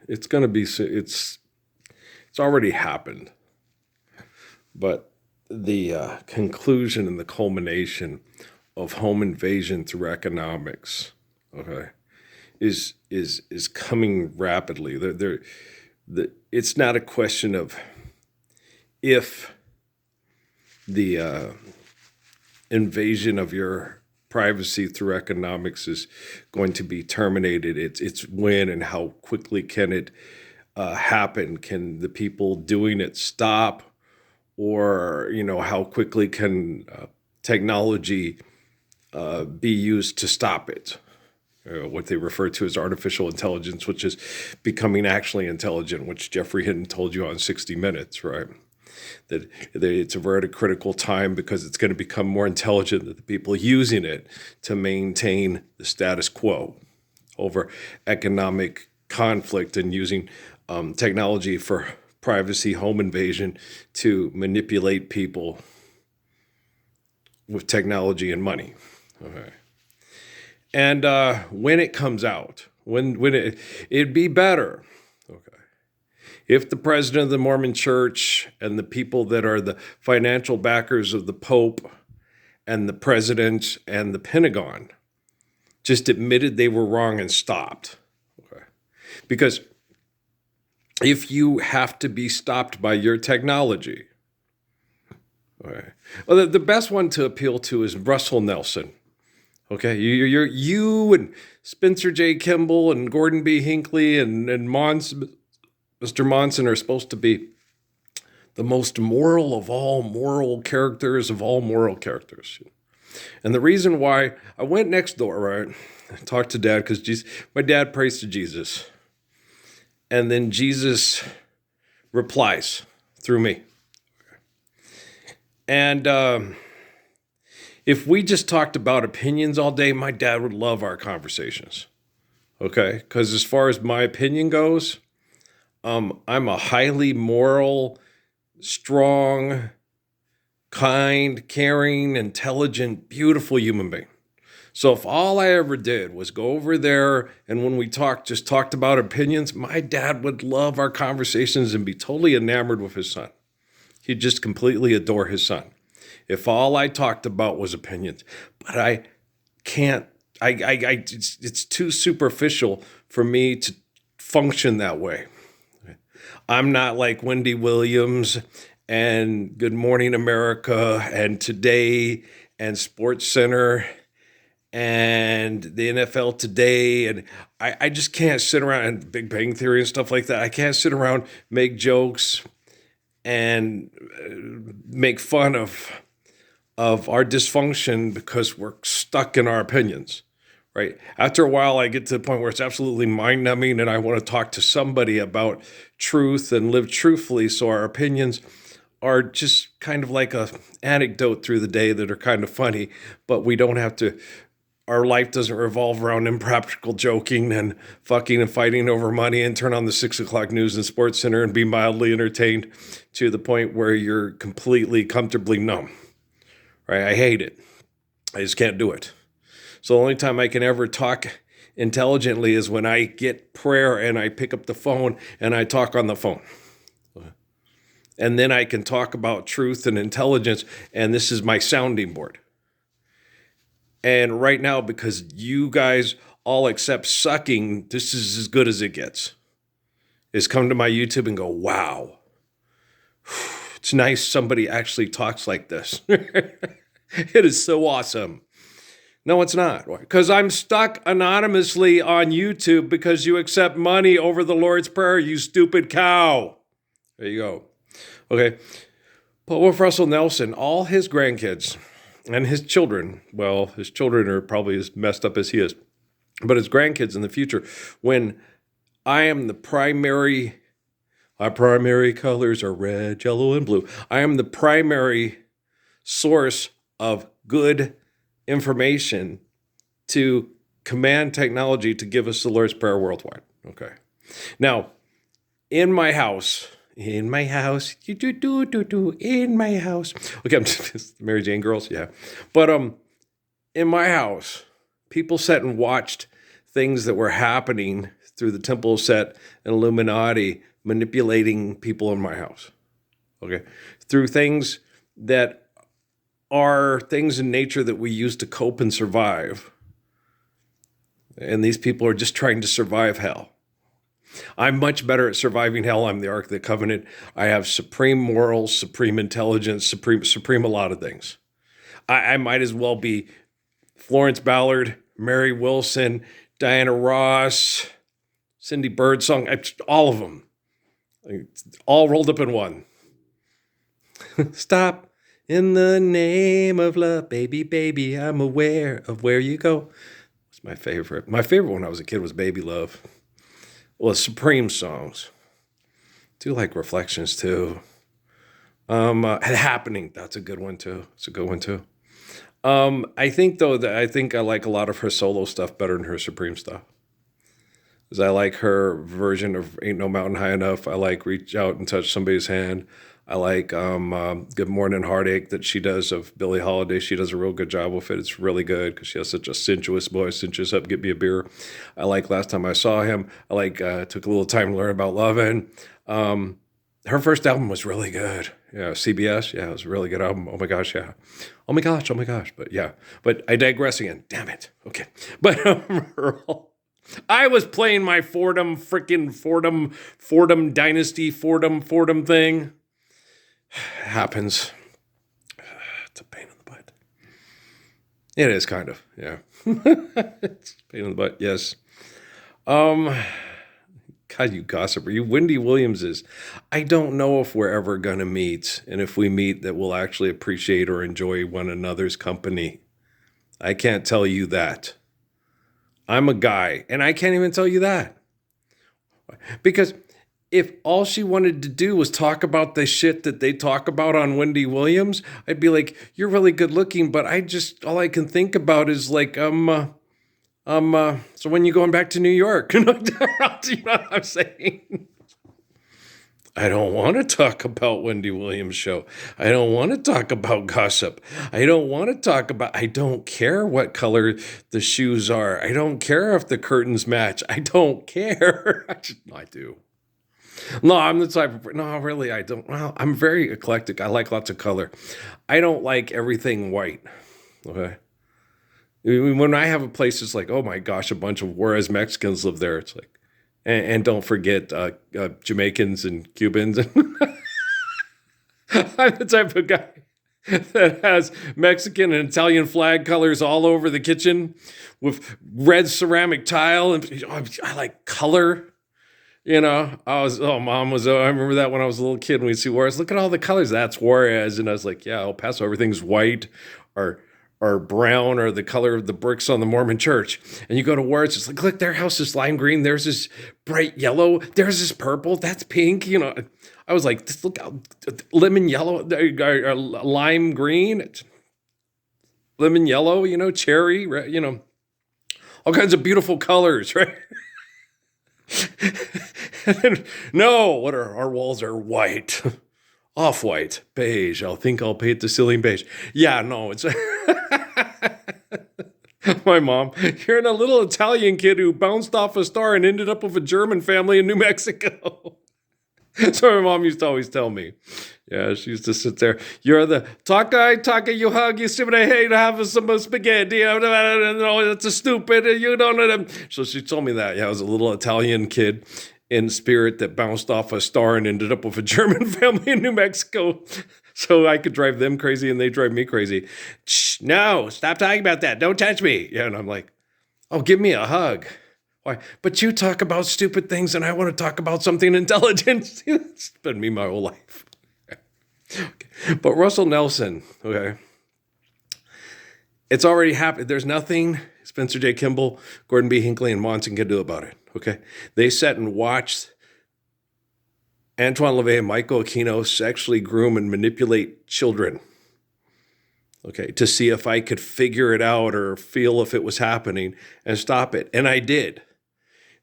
It's going to be, it's already happened. But the conclusion and the culmination of home invasion through economics, okay, is coming rapidly. It's not a question of if the invasion of your privacy through economics is going to be terminated. It's when and how quickly can it happen? Can the people doing it stop? Or, how quickly can technology be used to stop it? What they refer to as artificial intelligence, which is becoming actually intelligent, which Jeffrey Hinton told you on 60 Minutes, right? That it's a very critical time because it's going to become more intelligent than the people using it to maintain the status quo over economic conflict and using technology for privacy, home invasion to manipulate people with technology and money. Okay. And when it comes out, it'd be better, okay, if the president of the Mormon Church and the people that are the financial backers of the Pope and the president and the Pentagon just admitted they were wrong and stopped. Okay. Because if you have to be stopped by your technology, okay, well, the best one to appeal to is Russell Nelson. Okay, you and Spencer J. Kimball and Gordon B. Hinckley and Mr. Monson are supposed to be the most moral of all moral characters of all moral characters. And the reason why I went next door, right, I talked to Dad because my dad prays to Jesus. And then Jesus replies through me. And if we just talked about opinions all day, my dad would love our conversations. Okay? Because as far as my opinion goes, I'm a highly moral, strong, kind, caring, intelligent, beautiful human being. So if all I ever did was go over there and when we just talked about opinions, my dad would love our conversations and be totally enamored with his son. He'd just completely adore his son. If all I talked about was opinions, but I can't, it's too superficial for me to function that way. I'm not like Wendy Williams and Good Morning America and Today and Sports Center and the NFL Today, and I just can't sit around, and Big Bang Theory and stuff like that. I can't sit around, make jokes, and make fun of our dysfunction because we're stuck in our opinions, right? After a while, I get to the point where it's absolutely mind-numbing, and I want to talk to somebody about truth and live truthfully, so our opinions are just kind of like a anecdote through the day that are kind of funny, but we don't have to. Our life doesn't revolve around impractical joking and fucking and fighting over money and turn on the 6 o'clock news and Sports Center and be mildly entertained to the point where you're completely comfortably numb, right? I hate it. I just can't do it. So the only time I can ever talk intelligently is when I get prayer and I pick up the phone and I talk on the phone. And then I can talk about truth and intelligence, and this is my sounding board. And right now, because you guys all accept sucking, this is as good as it gets. Is come to my YouTube and go, wow, it's nice somebody actually talks like this. It is so awesome. No, it's not. Because I'm stuck anonymously on YouTube because you accept money over the Lord's Prayer, you stupid cow. There you go. Okay. But with Russell Nelson, all his grandkids and his children, well, his children are probably as messed up as he is, but his grandkids in the future, when I am the primary, our primary colors are red, yellow, and blue. I am the primary source of good information to command technology to give us the Lord's Prayer worldwide. Okay. Now, in my house, in my house. Okay, I'm just Mary Jane girls, yeah. But in my house, people sat and watched things that were happening through the temple set and Illuminati manipulating people in my house. Okay. Through things that are things in nature that we use to cope and survive. And these people are just trying to survive hell. I'm much better at surviving hell. I'm the Ark of the Covenant. I have supreme morals, supreme intelligence, supreme a lot of things. I might as well be Florence Ballard, Mary Wilson, Diana Ross, Cindy Birdsong, all of them. All rolled up in one. Stop. In the name of love, baby, baby, I'm aware of where you go. It's my favorite. My favorite when I was a kid was Baby Love. Well, Supreme songs. Do like Reflections too. Happening, that's a good one too. It's a good one too. I think though that I like a lot of her solo stuff better than her Supreme stuff. Because I like her version of Ain't No Mountain High Enough. I like Reach Out and Touch Somebody's Hand. I like Good Morning Heartache that she does of Billie Holiday. She does a real good job with it. It's really good because she has such a sensuous voice. Sensuous up, get me a beer. I like Last Time I Saw Him. I like Took a Little Time to Learn About Lovin'. Her first album was really good. Yeah, CBS. Yeah, it was a really good album. Oh my gosh, yeah. Oh my gosh. But yeah. But I digress again. Damn it. Okay. But I was playing my Fordham Dynasty Fordham thing. Happens. It's a pain in the butt. It is kind of, yeah. It's a pain in the butt, yes. God, you gossiper. You Wendy Williamses. I don't know if we're ever going to meet, and if we meet, that we'll actually appreciate or enjoy one another's company. I can't tell you that. I'm a guy, and I can't even tell you that. Because if all she wanted to do was talk about the shit that they talk about on Wendy Williams, I'd be like, you're really good looking, but all I can think about is like, so when you going back to New York? You know what I'm saying? I don't want to talk about Wendy Williams' show. I don't want to talk about gossip. I don't care what color the shoes are. I don't care if the curtains match. I don't care. I do. No, I'm the type of, no, really, I don't. Well, I'm very eclectic. I like lots of color. I don't like everything white. Okay. When I have a place, it's like, oh my gosh, a bunch of Juarez Mexicans live there. It's like, and don't forget Jamaicans and Cubans. I'm the type of guy that has Mexican and Italian flag colors all over the kitchen with red ceramic tile. And I like color. You know, I remember that when I was a little kid, when we'd see Juarez, look at all the colors. That's Juarez. And I was like, yeah, El Paso, everything's white or brown or the color of the bricks on the Mormon church. And you go to Juarez, it's like, look, their house is lime green. There's this bright yellow. There's this purple. That's pink. You know, I was like, look, lemon yellow, lime green, lemon yellow, you know, cherry, you know, all kinds of beautiful colors, right? No, what are our walls are white, off-white, beige. I think I'll paint the ceiling beige. Yeah, no, it's my mom. You're a little Italian kid who bounced off a star and ended up with a German family in New Mexico. So my mom used to always tell me. Yeah, she used to sit there. You're the talk, you hug, you stupid, I hate having some spaghetti. No, that's a stupid, you don't know. So she told me that. Yeah, I was a little Italian kid in spirit that bounced off a star and ended up with a German family in New Mexico. So I could drive them crazy and they drive me crazy. Shh, no, stop talking about that. Don't touch me. Yeah, and I'm like, oh, give me a hug. Why? But you talk about stupid things and I want to talk about something intelligent. It's been me my whole life. Okay. But Russell Nelson, okay, it's already happened. There's nothing Spencer J. Kimball, Gordon B. Hinckley, and Monson can do about it, okay? They sat and watched Antoine LaVey and Michael Aquino sexually groom and manipulate children, okay, to see if I could figure it out or feel if it was happening and stop it. And I did.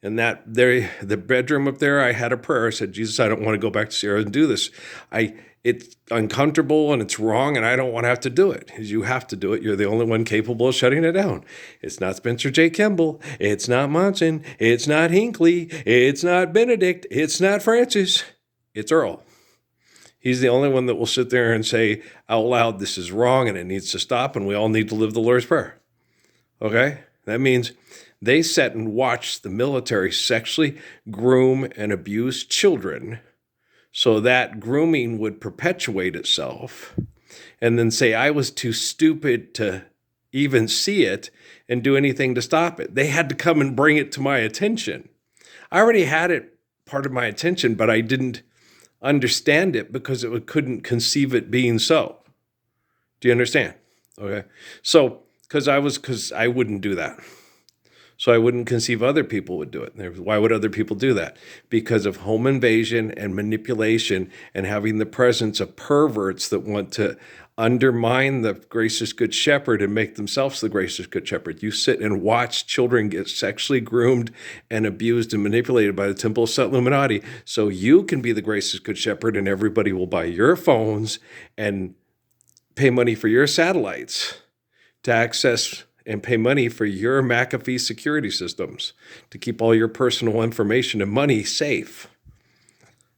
And the bedroom up there, I had a prayer. I said, Jesus, I don't want to go back to Sierra and do this. it's uncomfortable and it's wrong and I don't want to have to do it. You have to do it. You're the only one capable of shutting it down. It's not Spencer J. Kimball. It's not Monson. It's not Hinckley. It's not Benedict. It's not Francis. It's Earl. He's the only one that will sit there and say out loud, this is wrong and it needs to stop and we all need to live the Lord's Prayer. Okay? That means they sat and watched the military sexually groom and abuse children so that grooming would perpetuate itself, and then say, I was too stupid to even see it and do anything to stop it. They had to come and bring it to my attention. I already had it part of my attention, but I didn't understand it because it couldn't conceive it being so. Do you understand? Okay. So, because I wouldn't do that. So I wouldn't conceive other people would do it. Why would other people do that? Because of home invasion and manipulation and having the presence of perverts that want to undermine the gracious good shepherd and make themselves the gracious good shepherd. You sit and watch children get sexually groomed and abused and manipulated by the Temple of Set Illuminati so you can be the gracious good shepherd and everybody will buy your phones and pay money for your satellites to access and pay money for your McAfee security systems to keep all your personal information and money safe.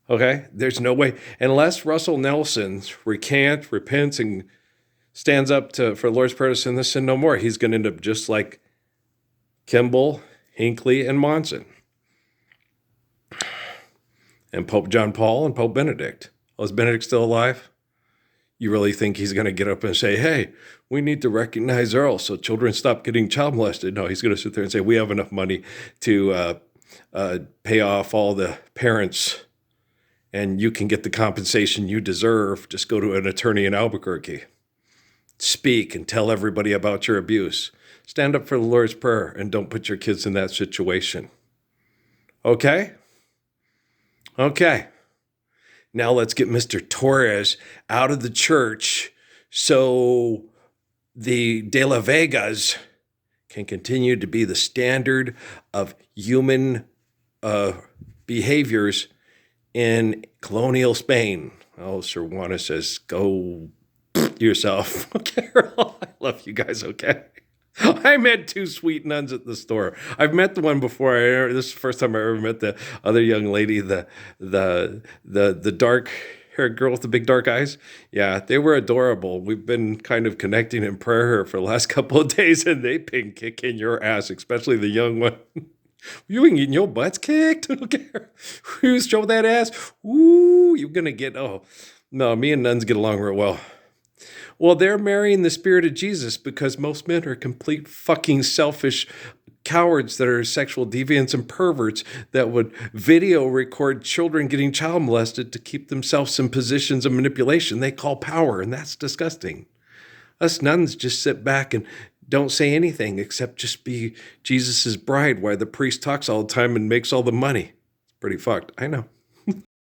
Okay? There's no way, unless Russell Nelson repents, and stands up for the Lord's Prayer to sin this, sin no more, he's going to end up just like Kimball, Hinckley, and Monson. And Pope John Paul and Pope Benedict. Oh, is Benedict still alive? You really think he's going to get up and say, hey, we need to recognize Earl so children stop getting child molested? No, he's going to sit there and say, we have enough money to pay off all the parents and you can get the compensation you deserve. Just go to an attorney in Albuquerque. Speak and tell everybody about your abuse. Stand up for the Lord's Prayer and don't put your kids in that situation. Okay? Okay. Now let's get Mr. Torres out of the church so the De La Vegas can continue to be the standard of human behaviors in colonial Spain. Oh, Sir Juana says, go yourself. Okay, Earl, I love you guys, okay? I met two sweet nuns at the store. I've met the one before. This is the first time I ever met the other young lady, the dark-haired girl with the big dark eyes. Yeah, they were adorable. We've been kind of connecting in prayer for the last couple of days, and they've been kicking your ass, especially the young one. You ain't getting your butts kicked. Okay. You show that ass. Ooh, you're going to get, oh. No, me and nuns get along real well. Well, they're marrying the spirit of Jesus because most men are complete fucking selfish cowards that are sexual deviants and perverts that would video record children getting child molested to keep themselves in positions of manipulation they call power, and that's disgusting. Us nuns just sit back and don't say anything except just be Jesus's bride while the priest talks all the time and makes all the money. It's pretty fucked. I know.